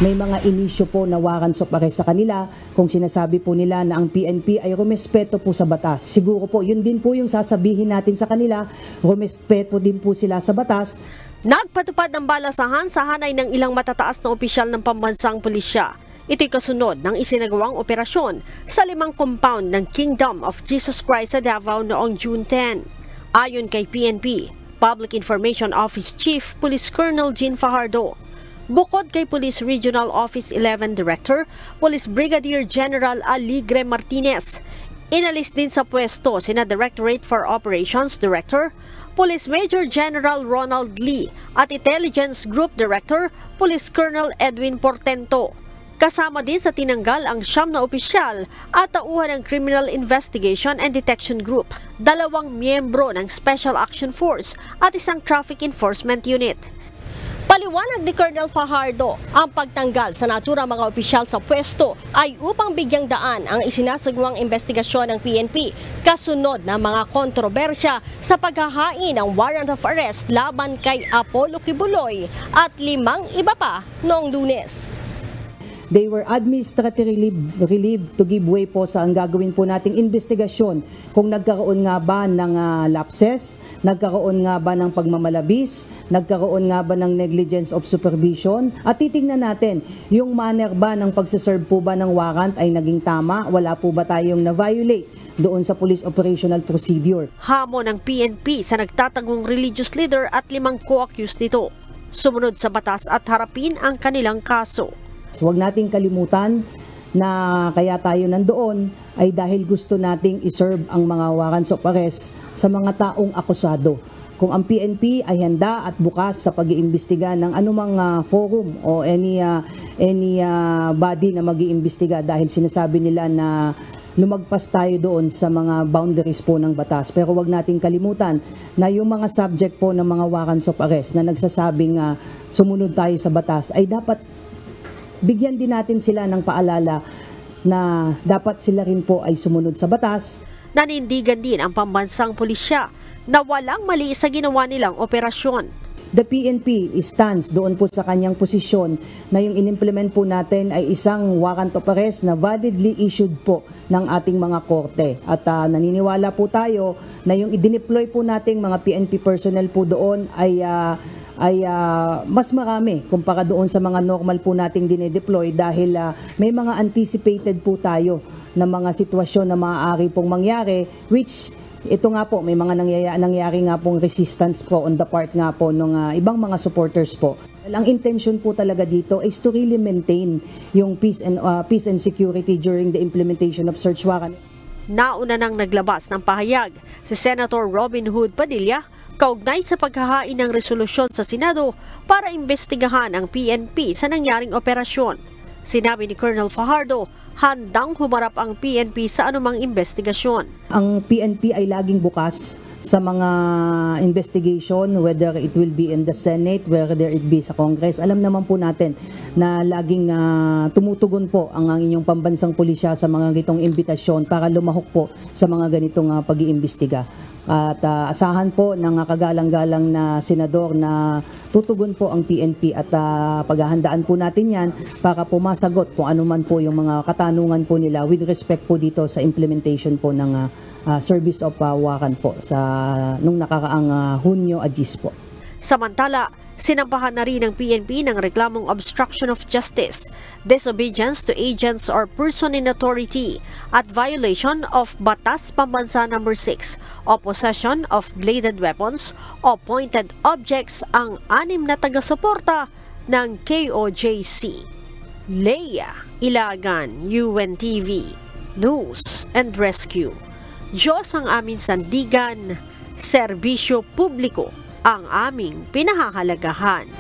May mga inisyo po na warrants of arrest sa kanila kung sinasabi po nila na ang PNP ay rumespeto po sa batas. Siguro po, yun din po yung sasabihin natin sa kanila, rumespeto din po sila sa batas. Nagpatupad ng balasahan sa hanay ng ilang matataas na opisyal ng pambansang pulisya. Ito'y kasunod ng isinagawang operasyon sa 5 compound ng Kingdom of Jesus Christ sa Davao noong June 10. Ayon kay PNP, Public Information Office Chief Police Colonel Jean Fajardo, bukod kay Police Regional Office 11 Director, Police Brigadier General Aligre Martinez, inalis din sa pwesto sina Directorate for Operations Director, Police Major General Ronald Lee at Intelligence Group Director, Police Colonel Edwin Portento. Kasama din sa tinanggal ang 9 na opisyal at tauhan ng Criminal Investigation and Detection Group, 2 miyembro ng Special Action Force at 1 Traffic Enforcement Unit. Paliwanag ni Colonel Fajardo, ang pagtanggal sa naturang mga opisyal sa pwesto ay upang bigyang daan ang isinasagawang investigasyon ng PNP kasunod ng mga kontrobersya sa paghahain ng warrant of arrest laban kay Apollo Kibuloy at 5 iba pa noong Lunes. They were administratively relieved to give way po sa ang gagawin po nating investigasyon kung nagkaroon nga ba ng lapses, nagkaroon nga ba ng pagmamalabis, nagkaroon nga ba ng negligence of supervision, at titingnan natin yung manner ba ng pagsaserve po ba ng warrant ay naging tama, wala po ba tayong na-violate doon sa police operational procedure. Hamon ng PNP sa nagtatagong religious leader at 5 co-accused nito. Sumunod sa batas at harapin ang kanilang kaso. Huwag nating kalimutan na kaya tayo nandoon ay dahil gusto nating iserve ang mga warrants of arrest sa mga taong akusado. Kung ang PNP ay handa at bukas sa pag-iimbestiga ng anumang forum o any body na mag-iimbestiga dahil sinasabi nila na lumagpas tayo doon sa mga boundaries po ng batas. Pero wag nating kalimutan na yung mga subject po ng mga warrants of arrest na nagsasabing sumunod tayo sa batas ay dapat bigyan din natin sila ng paalala na dapat sila rin po ay sumunod sa batas. Nanindigan din ang pambansang pulisya na walang mali sa ginawa nilang operasyon. The PNP stands doon po sa kanyang posisyon na yung inimplement po natin ay isang warrant of arrest na validly issued po ng ating mga korte. At naniniwala po tayo na yung idineploy po nating mga PNP personnel po doon ay mas marami kumpara doon sa mga normal po nating dinedeploy dahil may mga anticipated po tayo na mga sitwasyon na maaari pong mangyari, which ito nga po may mga nangyari nga pong resistance po on the part nga po ng ibang mga supporters po. Ang intention po talaga dito is to really maintain yung peace and security during the implementation of search warrant. Nauna nang naglabas ng pahayag si Senator Robin Hood Padilla kaugnay sa paghahain ng resolusyon sa Senado para imbestigahan ang PNP sa nangyaring operasyon. Sinabi ni Colonel Fajardo, handang humarap ang PNP sa anumang investigasyon. Ang PNP ay laging bukas sa mga investigation, whether it will be in the Senate, whether it be sa Congress. Alam naman po natin na laging tumutugon po ang inyong pambansang pulisya sa mga ganitong imbitasyon para lumahok po sa mga ganitong pag-iimbestiga. At asahan po ng kagalang-galang na senador na tutugon po ang PNP at paghahandaan po natin yan para po masagot kung ano man po yung mga katanungan po nila with respect po dito sa implementation po ng service of warrant po sa nung nakaraang Hunyo Agis po. Samantala, sinampahan na rin ng PNP ng reklamong obstruction of justice, disobedience to agents or person in authority, at violation of Batas Pambansa No. 6 o possession of bladed weapons o pointed objects ang 6 na taga-suporta ng KOJC. Leia Ilagan, UNTV, News and Rescue. Diyos ang aming sandigan, serbisyo publiko ang aming pinahahalagahan.